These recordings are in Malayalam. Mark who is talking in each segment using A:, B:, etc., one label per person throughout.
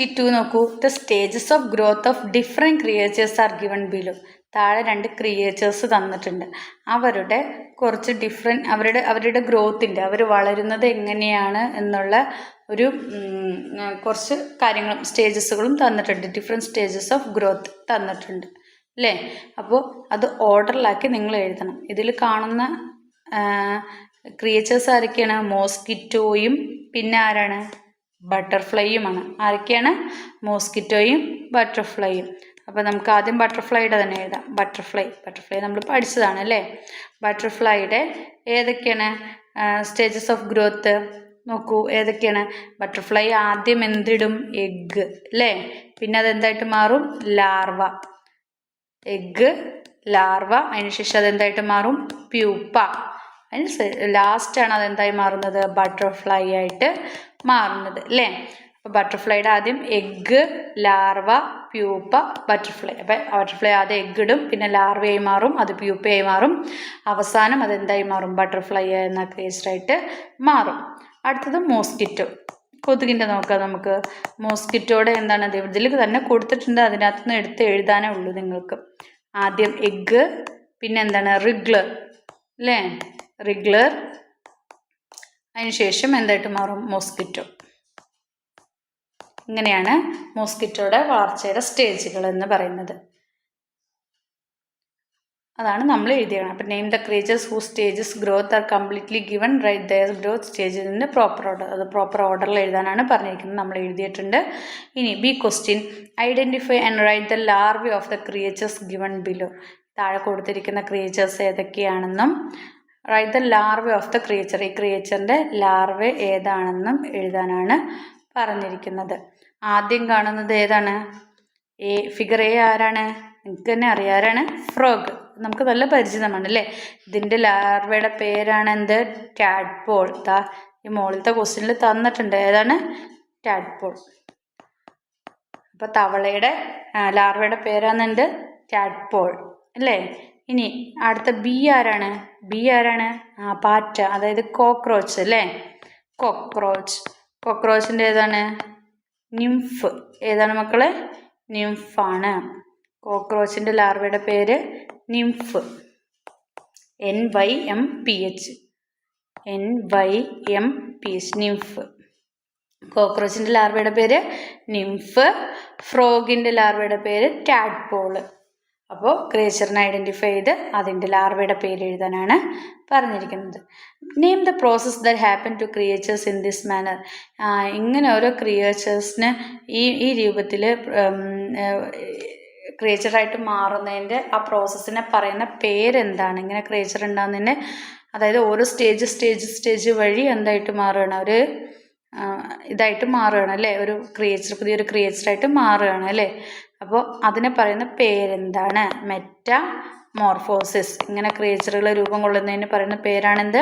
A: ആക്ടിവിറ്റി 2 നോക്കൂ. The stages of growth of different creatures are given below. താഴെ 2 ക്രിയേച്ചേഴ്സ് തന്നിട്ടുണ്ട്. അവരുടെ കുറച്ച് അവരുടെ ഗ്രോത്തിൻ്റെ അവർ വളരുന്നത് എങ്ങനെയാണ് എന്നുള്ള ഒരു കുറച്ച് കാര്യങ്ങളും സ്റ്റേജസുകളും തന്നിട്ടുണ്ട്. ഡിഫറെൻറ്റ് സ്റ്റേജസ് ഓഫ് ഗ്രോത്ത് തന്നിട്ടുണ്ട് അല്ലേ. അപ്പോൾ അത് ഓർഡറിലാക്കി നിങ്ങൾ എഴുതണം. ഇതിൽ കാണുന്ന ക്രിയേച്ചേഴ്സ് ആരൊക്കെയാണ്? മോസ്കിറ്റോയും പിന്നെ ആരാണ്? ബട്ടർഫ്ലൈയുമാണ്. ആരൊക്കെയാണ്? മോസ്കിറ്റോയും ബട്ടർഫ്ലൈയും. അപ്പോൾ നമുക്ക് ആദ്യം ബട്ടർഫ്ലൈയുടെ തന്നെ എഴുതാം. ബട്ടർഫ്ലൈ നമ്മൾ പഠിച്ചതാണ് അല്ലേ. ബട്ടർഫ്ലൈയുടെ ഏതൊക്കെയാണ് സ്റ്റേജസ് ഓഫ് ഗ്രോത്ത് നോക്കൂ. ഏതൊക്കെയാണ്? ബട്ടർഫ്ലൈ ആദ്യം എന്തിടും? എഗ്ഗ് അല്ലേ. പിന്നെ അതെന്തായിട്ട് മാറും? ലാർവ. എഗ്ഗ്, ലാർവ, അതിനുശേഷം അതെന്തായിട്ട് മാറും? പ്യൂപ്പ. അതിന് ലാസ്റ്റാണ് അതെന്തായി മാറുന്നത്? ബട്ടർഫ്ലൈ ആയിട്ട് മാറുന്നത് അല്ലേ. അപ്പോൾ ബട്ടർഫ്ലൈയുടെ ആദ്യം എഗ്ഗ്, ലാർവ, പ്യൂപ്പ, ബട്ടർഫ്ലൈ. അപ്പോൾ ബട്ടർഫ്ലൈ ആദ്യം എഗ്ഗ് ഇടും, പിന്നെ ലാർവയായി മാറും, അത് പ്യൂപ്പയായി മാറും, അവസാനം അതെന്തായി മാറും? ബട്ടർഫ്ലൈ എന്ന ക്രിയേച്ചറായിട്ട് മാറും. അടുത്തത് മോസ്കിറ്റോ. കൊതുകിൻ്റെ നോക്കാം നമുക്ക്. മോസ്കിറ്റോയുടെ എന്താണ്? അത് ഇതിൽ തന്നെ കൊടുത്തിട്ടുണ്ട്, അതിനകത്ത് നിന്ന് എടുത്ത് എഴുതാനേ ഉള്ളൂ നിങ്ങൾക്ക്. ആദ്യം എഗ്ഗ്, പിന്നെ എന്താണ്? റിഗ്ലർ അല്ലേ. റിഗ്ലർ, അതിനുശേഷം എന്തായിട്ട് മാറും? മോസ്കിറ്റോ. ഇങ്ങനെയാണ് മോസ്കിറ്റോയുടെ വളർച്ചയുടെ സ്റ്റേജുകൾ എന്ന് പറയുന്നത്. അതാണ് നമ്മൾ എഴുതിയത്. അപ്പം name the creatures who stages growth are completely given, right their growth stage in proper order. അത് പ്രോപ്പർ ഓർഡറിൽ എഴുതാനാണ് പറഞ്ഞിരിക്കുന്നത്. നമ്മൾ എഴുതിയിട്ടുണ്ട്. ഇനി B question, identify and write the larvae of the creatures given below. താഴെ കൊടുത്തിരിക്കുന്ന ക്രിയേച്ചേഴ്സ് ഏതൊക്കെയാണെന്നും write the larvae of the creature, ഈ ക്രിയേച്ചറിൻ്റെ ലാർവ ഏതാണെന്നും എഴുതാനാണ് പറഞ്ഞിരിക്കുന്നത്. ആദ്യം കാണുന്നത് ഏതാണ്? ഫിഗർ എ ആരാണ്? നിങ്ങൾക്ക് തന്നെ അറിയാം ആരാണ്? ഫ്രോഗ്. നമുക്ക് നല്ല പരിചിതമാണ് അല്ലേ. ഇതിൻ്റെ ലാർവയുടെ പേരാണ് എന്ത്? ടാഡ്പോൾ. ഈ മുകളിലത്തെ ക്വസ്റ്റ്യനിൽ തന്നിട്ടുണ്ട്. ഏതാണ്? ടാഡ്പോൾ. അപ്പോൾ തവളയുടെ ലാർവയുടെ പേരാണ് എന്ത്? ടാഡ്പോൾ അല്ലേ. ഇനി അടുത്ത ബി ആരാണ്? പാറ്റ, അതായത് കോക്രോച്ച് അല്ലേ. കോക്രോച്ചിൻ്റെ ഏതാണ്? നിംഫ്. ഏതാണ് മക്കളെ? നിംഫാണ്. കോക്രോച്ചിൻ്റെ ലാർവയുടെ പേര് നിംഫ്. NYMPH. നിംഫ്. കോക്രോച്ചിൻ്റെ ലാർവയുടെ പേര് നിംഫ്. ഫ്രോഗിൻ്റെ ലാർവയുടെ പേര് ടാഡ്പോള്. അപ്പോൾ ക്രിയേച്ചറിനെ ഐഡൻറ്റിഫൈ ചെയ്ത് അതിൻ്റെ ലാർവയുടെ പേര് എഴുതാനാണ് പറഞ്ഞിരിക്കുന്നത്. Name the process that happen to creatures in this manner. ഇങ്ങനെ ഓരോ ക്രിയേച്ചേഴ്സിന് ഈ രൂപത്തിൽ ക്രിയേച്ചറായിട്ട് മാറുന്നതിൻ്റെ ആ പ്രോസസ്സിനെ പറയുന്ന പേരെന്താണ്? ഇങ്ങനെ ക്രിയേച്ചർ ഉണ്ടാകുന്നതിൻ്റെ, അതായത് ഓരോ സ്റ്റേജ് വഴി എന്തായിട്ട് മാറുകയാണ്? ഒരു ഇതായിട്ട് മാറുകയാണ് അല്ലേ. ഒരു ക്രിയേച്ചർ പുതിയൊരു ക്രിയേച്ചറായിട്ട് മാറുകയാണ് അല്ലേ. അപ്പോൾ അതിനെ പറയുന്ന പേരെന്താണ്? മെറ്റാമോർഫോസിസ്. ഇങ്ങനെ ക്രിയേച്ചറുകൾ രൂപം കൊള്ളുന്നതിന് പറയുന്ന പേരാണെന്ത്?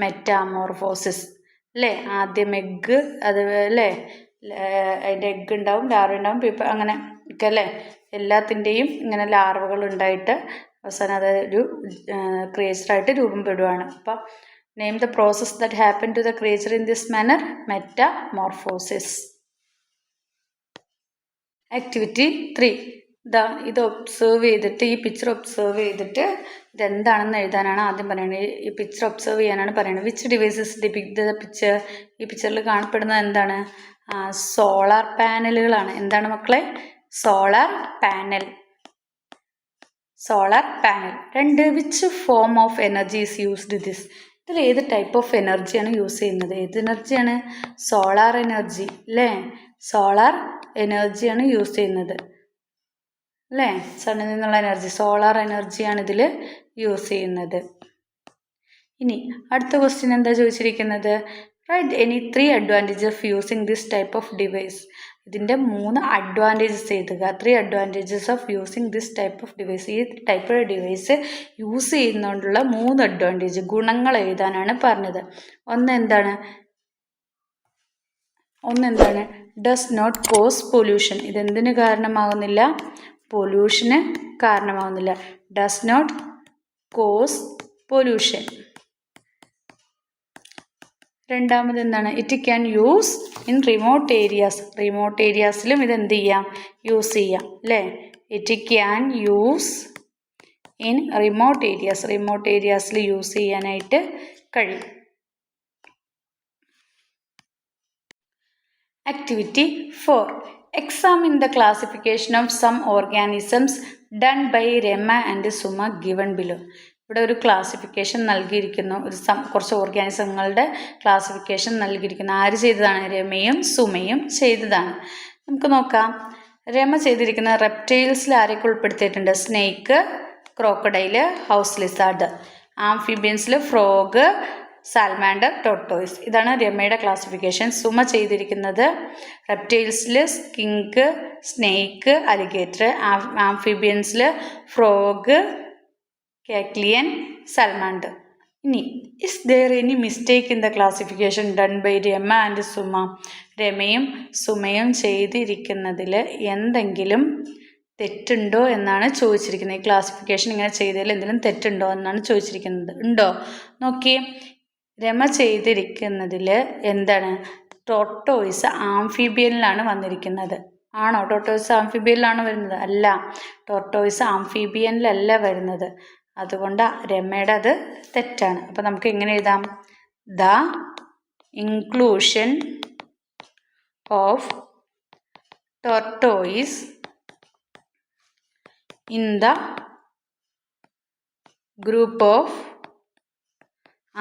A: മെറ്റാമോർഫോസിസ് അല്ലേ. ആദ്യം എഗ്ഗ്, അത് അല്ലേ, അതിൻ്റെ എഗ്ഗ് ഉണ്ടാവും, ലാർവ ഉണ്ടാവും, പീപ്പ, അങ്ങനെ ഒക്കെ അല്ലേ. എല്ലാത്തിൻ്റെയും ഇങ്ങനെ ലാർവകൾ ഉണ്ടായിട്ട് അവസാനം അതൊരു ക്രിയേച്ചറായിട്ട് രൂപപ്പെടുകയാണ്. അപ്പം name the process that happen to the creature in this manner, metamorphosis. Activity 3. ഇത് ഒബ്സേർവ് ചെയ്തിട്ട്, ഈ പിക്ചർ ഒബ്സേർവ് ചെയ്തിട്ട് ഇതെന്താണെന്ന് എഴുതാനാണ് ആദ്യം പറയുന്നത്. ഈ പിക്ചർ ഒബ്സേർവ് ചെയ്യാനാണ് പറയുന്നത്. Which devices depict the picture. ഈ പിക്ചറിൽ കാണപ്പെടുന്നത് എന്താണ്? സോളാർ പാനലുകളാണ്. എന്താണ് മക്കളെ? Solar panel. 2. Which form of energy is used this. ഇതിൽ ഏത് ടൈപ്പ് ഓഫ് എനർജിയാണ് യൂസ് ചെയ്യുന്നത്? ഏത് എനർജിയാണ്? സോളാർ എനർജി അല്ലേ. സോളാർ എനർജിയാണ് യൂസ് ചെയ്യുന്നത് അല്ലേ. സണ്ണിൽ നിന്നുള്ള എനർജി, സോളാർ എനർജിയാണ് ഇതിൽ യൂസ് ചെയ്യുന്നത്. ഇനി അടുത്ത ക്വസ്റ്റ്യൻ എന്താ ചോദിച്ചിരിക്കുന്നത്? Write any 3 advantages of using this type of device. ഇതിൻ്റെ 3 അഡ്വാൻറ്റേജസ് എഴുതുക. 3 advantages of using this type of device. ഈ ടൈപ്പ് ഓഫ് ഡിവൈസ് യൂസ് ചെയ്യുന്നതുകൊണ്ടുള്ള 3 അഡ്വാൻറ്റേജ്, ഗുണങ്ങൾ എഴുതാനാണ് പറഞ്ഞത്. ഒന്നെന്താണ്? Does not cause pollution. ഇതെന്തിന് കാരണമാകുന്നില്ല? പൊല്യൂഷന് കാരണമാകുന്നില്ല. Does not cause pollution. രണ്ടാമത് എന്താണ്? It can use in remote areas. Remote ഏരിയാസിലും ഇത് എന്ത് ചെയ്യാം? യൂസ് ചെയ്യാം അല്ലേ? It can use in remote areas. Remote ഏരിയാസിൽ use ചെയ്യാനായിട്ട് കഴിയും. Activity 4. Examine the classification of some organisms done by Rema and Suma given below. ഇവിടെ ഒരു ക്ലാസിഫിക്കേഷൻ നൽകിയിരിക്കുന്നു. കുറച്ച് ഓർഗാനിസങ്ങളുടെ ക്ലാസിഫിക്കേഷൻ നൽകിയിരിക്കുന്നു. ആര് ചെയ്തതാണ്? രമയും സുമയും ചെയ്തതാണ്. നമുക്ക് നോക്കാം. രമ ചെയ്തിരിക്കുന്ന റെപ്റ്റൈൽസിൽ ആരൊക്കെ ഉൾപ്പെടുത്തിയിട്ടുണ്ട്? Snake, crocodile, house lizard. ആംഫിബിയൻസിൽ ഫ്രോഗ്, സാൽമാൻഡർ, ടോർട്ടോയിസ്. ഇതാണ് രമയുടെ ക്ലാസിഫിക്കേഷൻ. സുമ ചെയ്തിരിക്കുന്നത് റെപ്റ്റൈൽസിൽ സ്കിങ്ക്, സ്നേക്ക്, അലിഗേറ്റർ. ആംഫിബിയൻസിൽ ഫ്രോഗ്, കാക്ലിയൻ, സാൽമാൻഡർ. ഇനി is there any mistake in the classification done by Rema and Suma? രമയും സുമയും ചെയ്തിരിക്കുന്നതിൽ എന്തെങ്കിലും തെറ്റുണ്ടോ എന്നാണ് ചോദിച്ചിരിക്കുന്നത്. ഈ ക്ലാസിഫിക്കേഷൻ ഇങ്ങനെ ചെയ്തതിൽ എന്തെങ്കിലും തെറ്റുണ്ടോ എന്നാണ് ചോദിച്ചിരിക്കുന്നത്. ഉണ്ടോ? നോക്കിയേ. രമ ചെയ്തിരിക്കുന്നതിൽ എന്താണ്? ടോർട്ടോയിസ് ആംഫിബിയനിലാണ് വന്നിരിക്കുന്നത്. ആണോ? ടോർട്ടോയിസ് ആംഫിബിയനിലാണ് വരുന്നത്? അല്ല, ടോർട്ടോയിസ് ആംഫിബിയനിലല്ല വരുന്നത്. അതുകൊണ്ട് രമയുടെ അത് തെറ്റാണ്. അപ്പോൾ നമുക്ക് എങ്ങനെ എഴുതാം? The inclusion of tortoise in the group of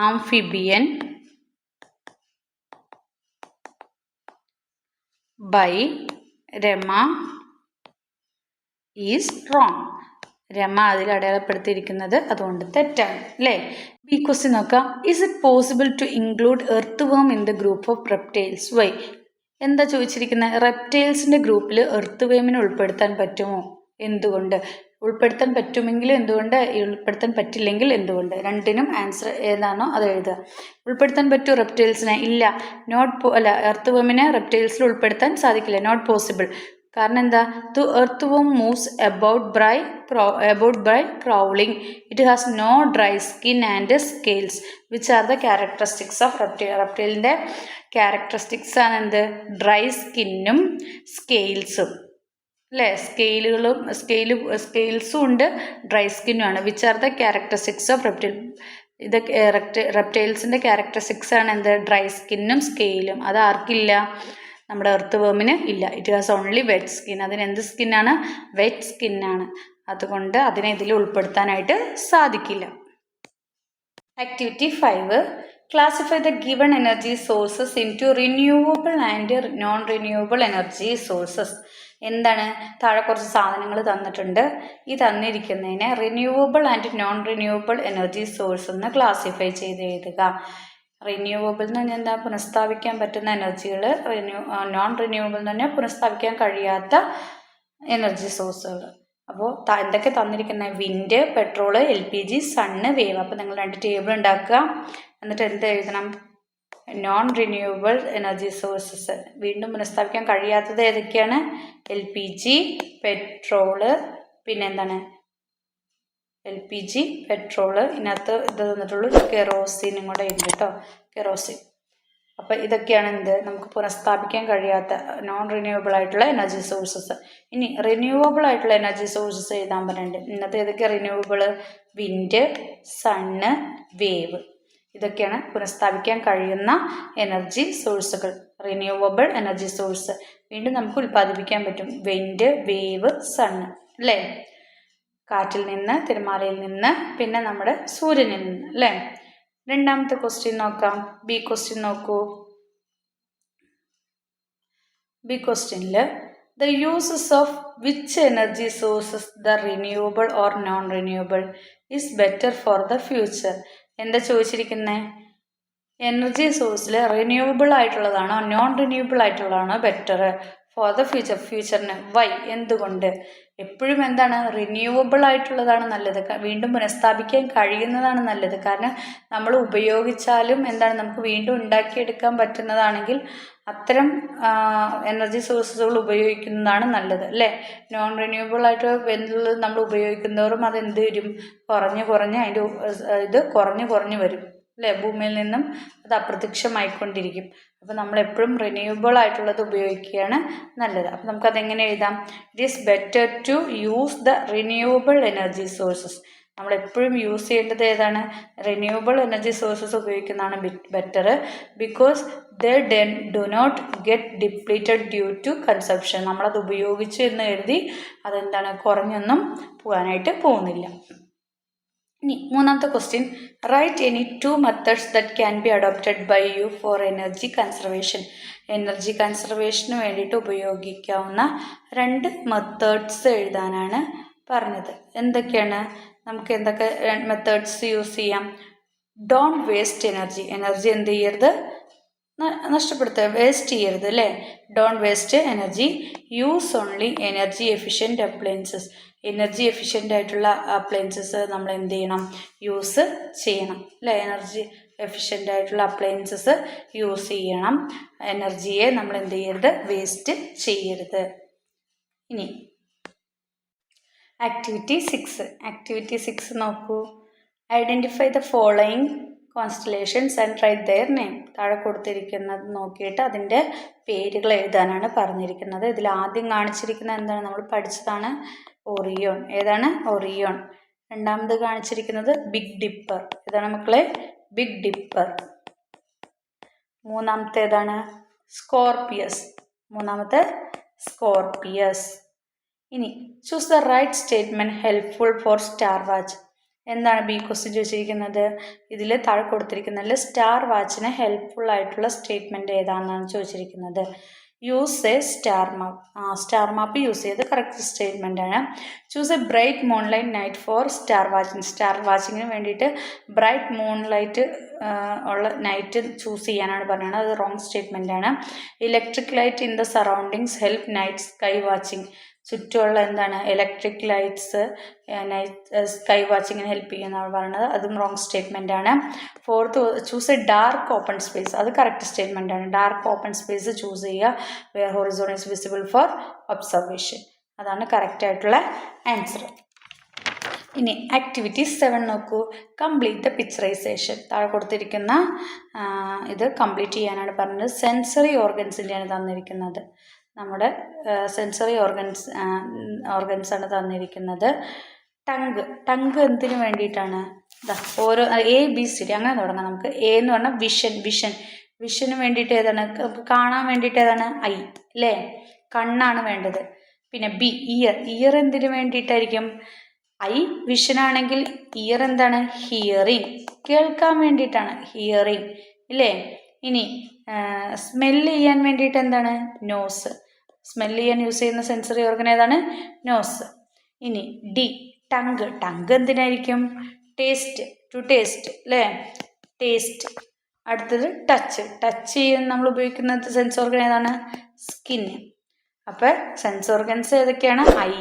A: amphibian by Rema is wrong. Rema അതിൽ അടയാളപ്പെടുത്തിയിരിക്കുന്നത് അതുകൊണ്ട് തെറ്റാണ് അല്ലേ? ബി ക്വസ്റ്റ്യൻ നോക്കാം. Is it possible to include earthworm in the group of reptiles? Why? എന്താ ചോദിച്ചിരിക്കുന്നത്? റെപ്റ്റൈൽസിൻ്റെ ഗ്രൂപ്പിൽ എർത്ത് വേമിനെ ഉൾപ്പെടുത്താൻ പറ്റുമോ? എന്തുകൊണ്ട്? ഉൾപ്പെടുത്താൻ പറ്റുമെങ്കിൽ എന്തുകൊണ്ട്? ഉൾപ്പെടുത്താൻ പറ്റില്ലെങ്കിൽ എന്തുകൊണ്ട്? രണ്ടിനും ആൻസർ ഏതാണോ അത് എഴുതുക. ഉൾപ്പെടുത്താൻ പറ്റുമോ റെപ്റ്റൈൽസിനെ? ഇല്ല. എർത്ത് വേമിനെ റെപ്റ്റൈൽസിൽ ഉൾപ്പെടുത്താൻ സാധിക്കില്ല. Not possible. കാരണം എന്താ? The earthworm moves about by crawling. It has no dry skin and scales which are the characteristics of reptile. റെപ്റ്റൈലിൻ്റെ ക്യാരക്ടറിസ്റ്റിക്സ് ആണ് എന്ത്? ഡ്രൈ സ്കിന്നും സ്കെയിൽസും അല്ലേ? സ്കെയിൽസും ഉണ്ട്, ഡ്രൈ സ്കിന്നുമാണ്. Which are the characteristics of reptile. ഇത് റെപ്റ്റൈൽസിൻ്റെ ക്യാരക്ടറിസ്റ്റിക്സ് ആണ് എന്ത്? ഡ്രൈ സ്കിന്നും സ്കെയിലും. അത് ആർക്കില്ല? നമ്മുടെ എർത്ത് വേമിന് ഇല്ല. It has only wet skin. അതിന് എന്ത് സ്കിന്നാണ്? വെറ്റ് സ്കിന്നാണ്. അതുകൊണ്ട് അതിനെ ഇതിൽ ഉൾപ്പെടുത്താനായിട്ട് സാധിക്കില്ല. Activity 5. Classify the given energy sources into renewable and non renewable energy sources. എന്താണ്? താഴെ കുറച്ച് സാധനങ്ങൾ തന്നിട്ടുണ്ട്. ഈ തന്നിരിക്കുന്നതിനെ renewable and non renewable energy source എന്ന് ക്ലാസിഫൈ ചെയ്ത് എഴുതുക. റിന്യൂവബിൾ എന്ന് പറഞ്ഞാൽ എന്താ? പുനഃസ്ഥാപിക്കാൻ പറ്റുന്ന എനർജികൾ. നോൺ റിന്യൂവബിൾ എന്ന് പറഞ്ഞാൽ പുനഃസ്ഥാപിക്കാൻ കഴിയാത്ത എനർജി സോഴ്സുകൾ. അപ്പോൾ എന്തൊക്കെ തന്നിരിക്കുന്നത്? Wind, petrol, LPG, sun, wave. അപ്പോൾ നിങ്ങൾ 2 ടേബിൾ ഉണ്ടാക്കുക. എന്നിട്ട് എന്ത് എഴുതണം? Non renewable energy sources. വീണ്ടും പുനഃസ്ഥാപിക്കാൻ കഴിയാത്തത് ഏതൊക്കെയാണ്? LPG, പെട്രോള്, പിന്നെ എന്താണ്? LPG, petrol. ഇതിനകത്ത് ഇത് തന്നിട്ടുള്ളൂ കെറോസിനും കൂടെ ഉണ്ട് കേട്ടോ, കെറോസിൻ. അപ്പോൾ ഇതൊക്കെയാണ് എന്ത്? നമുക്ക് പുനഃസ്ഥാപിക്കാൻ കഴിയാത്ത നോൺ റിന്യൂവബിൾ ആയിട്ടുള്ള എനർജി സോഴ്സസ്. ഇനി റിന്യൂവബിൾ ആയിട്ടുള്ള എനർജി സോഴ്സസ് എഴുതാൻ പറയുന്നുണ്ട്. ഇന്നത്തെ ഏതൊക്കെയാണ് റിന്യൂവബിൾ? Wind, sun, wave. ഇതൊക്കെയാണ് പുനഃസ്ഥാപിക്കാൻ കഴിയുന്ന എനർജി സോഴ്സുകൾ. റിന്യൂവബിൾ എനർജി സോഴ്സ് വീണ്ടും നമുക്ക് ഉൽപ്പാദിപ്പിക്കാൻ പറ്റും. വിൻഡ്, വേവ്, സണ്ണ് അല്ലേ? കാറ്റിൽ നിന്ന്, തിരമാലയിൽ നിന്ന്, പിന്നെ നമ്മുടെ സൂര്യനിൽ നിന്ന് അല്ലേ? രണ്ടാമത്തെ ക്വസ്റ്റ്യൻ നോക്കാം. ബി ക്വസ്റ്റ്യൻ നോക്കൂ. ബി ക്വസ്റ്റ്യനിൽ the uses of which energy sources the renewable or non renewable is better for the future. എന്താ ചോദിച്ചിരിക്കുന്നത്? എനർജി സോഴ്സിൽ റിന്യൂവബിൾ ആയിട്ടുള്ളതാണോ നോൺ റിന്യൂവബിൾ ആയിട്ടുള്ളതാണോ ബെറ്റർ ഫോർ ദ ഫ്യൂച്ചറിന്? വൈ? എന്തുകൊണ്ട്? എപ്പോഴും എന്താണ്? റിന്യൂവബിൾ ആയിട്ടുള്ളതാണ് നല്ലത്. വീണ്ടും പുനഃസ്ഥാപിക്കാൻ കഴിയുന്നതാണ് നല്ലത്. കാരണം നമ്മൾ ഉപയോഗിച്ചാലും എന്താണ്? നമുക്ക് വീണ്ടും ഉണ്ടാക്കിയെടുക്കാൻ പറ്റുന്നതാണെങ്കിൽ അത്തരം എനർജി സോഴ്സുകൾ ഉപയോഗിക്കുന്നതാണ് നല്ലത് അല്ലേ? നോൺ റിന്യൂവബിൾ ആയിട്ട് എന്നുള്ളത് നമ്മൾ ഉപയോഗിക്കുന്നതോറും അതെന്ത് വരും? കുറഞ്ഞ് അതിൻ്റെ ഇത് കുറഞ്ഞ് വരും അല്ലേ? ഭൂമിയിൽ നിന്നും അത് അപ്രത്യക്ഷമായിക്കൊണ്ടിരിക്കും. അപ്പോൾ നമ്മളെപ്പോഴും റിന്യൂവബിൾ ആയിട്ടുള്ളത് ഉപയോഗിക്കുകയാണ് നല്ലത്. അപ്പോൾ നമുക്കതെങ്ങനെ എഴുതാം? It is better to use the renewable energy sources. നമ്മളെപ്പോഴും യൂസ് ചെയ്യേണ്ടത് ഏതാണ്? റിന്യൂവബിൾ എനർജി സോഴ്സസ് ഉപയോഗിക്കുന്നതാണ് better. Because they do not get depleted due to consumption. നമ്മളത് ഉപയോഗിച്ചു എന്ന് കരുതി അതെന്താണ് കുറഞ്ഞൊന്നും പോകാനായിട്ട് പോകുന്നില്ല. ഇനി മൂന്നാമത്തെ question, write any 2 methods that can be adopted by you for energy conservation. Energy കൺസർവേഷന് വേണ്ടിയിട്ട് ഉപയോഗിക്കാവുന്ന 2 മെത്തേഡ്സ് എഴുതാനാണ് പറഞ്ഞത്. എന്തൊക്കെയാണ്? നമുക്ക് എന്തൊക്കെ മെത്തേഡ്സ് യൂസ് ചെയ്യാം? Don't waste energy. എനർജി എന്ത് ചെയ്യരുത്? നഷ്ടപ്പെടുത്തുക, വേസ്റ്റ് ചെയ്യരുത് അല്ലേ? Don't waste energy. Use only energy efficient appliances. Energy efficient ആയിട്ടുള്ള അപ്ലയൻസസ് നമ്മൾ എന്ത് ചെയ്യണം? യൂസ് ചെയ്യണം അല്ലേ? എനർജി എഫിഷ്യൻ്റ് ആയിട്ടുള്ള അപ്ലയൻസസ് യൂസ് ചെയ്യണം. എനർജിയെ നമ്മൾ എന്ത് ചെയ്യരുത്? വേസ്റ്റ് ചെയ്യരുത്. ഇനി ആക്ടിവിറ്റി 6. ആക്ടിവിറ്റി 6 നോക്കൂ. Identify the following constellations and write their name. താഴെ കൊടുത്തിരിക്കുന്നത് നോക്കിയിട്ട് അതിൻ്റെ പേരുകൾ എഴുതാനാണ് പറഞ്ഞിരിക്കുന്നത്. ഇതിൽ ആദ്യം കാണിച്ചിരിക്കുന്നത് എന്താണ്? നമ്മൾ പഠിച്ചതാണ്, ഓറിയോൺ. ഏതാണ്? ഓറിയോൺ. രണ്ടാമത് കാണിച്ചിരിക്കുന്നത് ബിഗ് ഡിപ്പർ. ഏതാണ് മക്കളെ? Big dipper. മൂന്നാമത്തെ ഏതാണ്? സ്കോർപിയസ്. മൂന്നാമത്തെ സ്കോർപിയസ്. ഇനി choose the right statement helpful for star watch. എന്താണ് ബി ക്വസ്റ്റ്യൻ ചോദിച്ചിരിക്കുന്നത്? ഇതിൽ താഴെ കൊടുത്തിരിക്കുന്നതിൽ സ്റ്റാർ വാച്ചിന് ഹെൽപ്ഫുൾ ആയിട്ടുള്ള സ്റ്റേറ്റ്മെൻറ്റ് ഏതാണെന്നാണ് ചോദിച്ചിരിക്കുന്നത്. Use a star map. Star map use ചെയ്ത് കറക്റ്റ് സ്റ്റേറ്റ്മെൻ്റ് ആണ്. Choose a bright moonlight night for star watching. Star വാച്ചിങ്ങിന് വേണ്ടിയിട്ട് ബ്രൈറ്റ് മൂൺലൈറ്റ് ഉള്ള നൈറ്റ് ചൂസ് ചെയ്യാനാണ് പറയുന്നത്. അത് റോങ് സ്റ്റേറ്റ്മെൻ്റ് ആണ്. Electric light in the surroundings help night sky watching. ചുറ്റുമുള്ള എന്താണ്? ഇലക്ട്രിക് ലൈറ്റ്സ് നൈറ്റ് സ്കൈ വാച്ചിങ്ങിന് ഹെൽപ്പ് ചെയ്യുന്നതാണ് പറയുന്നത്. അതും റോങ് സ്റ്റേറ്റ്മെൻ്റ് ആണ്. Fourth, choose a dark open space. അത് കറക്റ്റ് സ്റ്റേറ്റ്മെൻ്റ് ആണ്. ഡാർക്ക് ഓപ്പൺ സ്പേസ് ചൂസ് ചെയ്യുക. Where horizon is visible for observation. അതാണ് കറക്റ്റ് ആയിട്ടുള്ള ആൻസർ. ഇനി ആക്ടിവിറ്റി 7 നോക്കൂ. Complete the picturisation. താഴെ കൊടുത്തിരിക്കുന്ന ഇത് കംപ്ലീറ്റ് ചെയ്യാനാണ് പറഞ്ഞത്. സെൻസറി ഓർഗൻസിൻ്റെയാണ് തന്നിരിക്കുന്നത്. നമ്മുടെ സെൻസറി ഓർഗൻസ് ആണ് തന്നിരിക്കുന്നത്. ടങ്ക് എന്തിനു വേണ്ടിയിട്ടാണ്? ഓരോ ABCD അങ്ങനെ തുടങ്ങാം നമുക്ക്. എ എന്ന് പറഞ്ഞാൽ വിഷന് വേണ്ടിയിട്ട് ഏതാണ്? കാണാൻ വേണ്ടിയിട്ട് ഏതാണ്? ഐ അല്ലേ? കണ്ണാണ് വേണ്ടത്. പിന്നെ ബി ഇയർ എന്തിനു വേണ്ടിയിട്ടായിരിക്കും? ഐ വിഷനാണെങ്കിൽ ഇയർ എന്താണ്? ഹിയറിങ്, കേൾക്കാൻ വേണ്ടിയിട്ടാണ് ഹിയറിങ് ഇല്ലേ? ഇനി സ്മെല്ല് ചെയ്യാൻ വേണ്ടിയിട്ട് എന്താണ്? നോസ്. സ്മെല്ല് ചെയ്യാൻ യൂസ് ചെയ്യുന്ന സെൻസറി ഓർഗൻ ഏതാണ്? നോസ്. ഇനി ഡി ടങ്ക് എന്തിനായിരിക്കും? ടു ടേസ്റ്റ് അല്ലേ? ടേസ്റ്റ്. അടുത്തത് ടച്ച് ചെയ്യാൻ നമ്മൾ ഉപയോഗിക്കുന്ന സെൻസ് ഓർഗൻ ഏതാണ്? സ്കിന്ന്. അപ്പോൾ സെൻസ് ഓർഗൻസ് ഏതൊക്കെയാണ്? Eye,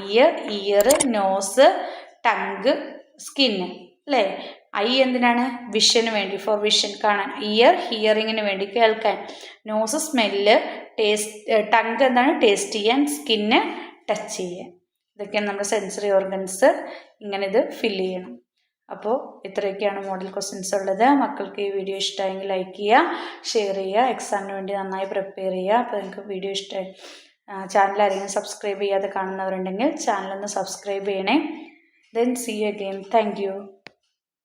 A: ear, nose, tongue, skin അല്ലേ? ഐ എന്തിനാണ്? വിഷന് വേണ്ടി, ഫോർ വിഷൻ കാണാൻ. ഇയർ ഹിയറിങ്ങിന് വേണ്ടി കേൾക്കാൻ. Nose smell. ടങ്ക് എന്താണ്? ടേസ്റ്റ് ചെയ്യാൻ. സ്കിന്ന് ടച്ച് ചെയ്യാൻ. ഇതൊക്കെയാണ് നമ്മുടെ സെൻസറി ഓർഗൻസ്. ഇങ്ങനെ ഇത് ഫില്ല് ചെയ്യണം. അപ്പോൾ ഇത്രയൊക്കെയാണ് മോഡൽ ക്വസ്റ്റ്യൻസ് ഉള്ളത്. മക്കൾക്ക് ഈ വീഡിയോ ഇഷ്ടമായെങ്കിൽ ലൈക്ക് ചെയ്യുക, ഷെയർ ചെയ്യുക, എക്സാമിന് വേണ്ടി നന്നായി പ്രിപ്പയർ ചെയ്യുക. അപ്പോൾ നിങ്ങൾക്ക് വീഡിയോ ഇഷ്ടമായി ചാനൽ ആരെങ്കിലും സബ്സ്ക്രൈബ് ചെയ്യാതെ കാണുന്നവരുണ്ടെങ്കിൽ ചാനലൊന്ന് സബ്സ്ക്രൈബ് ചെയ്യണേ. Then see you again. Thank you.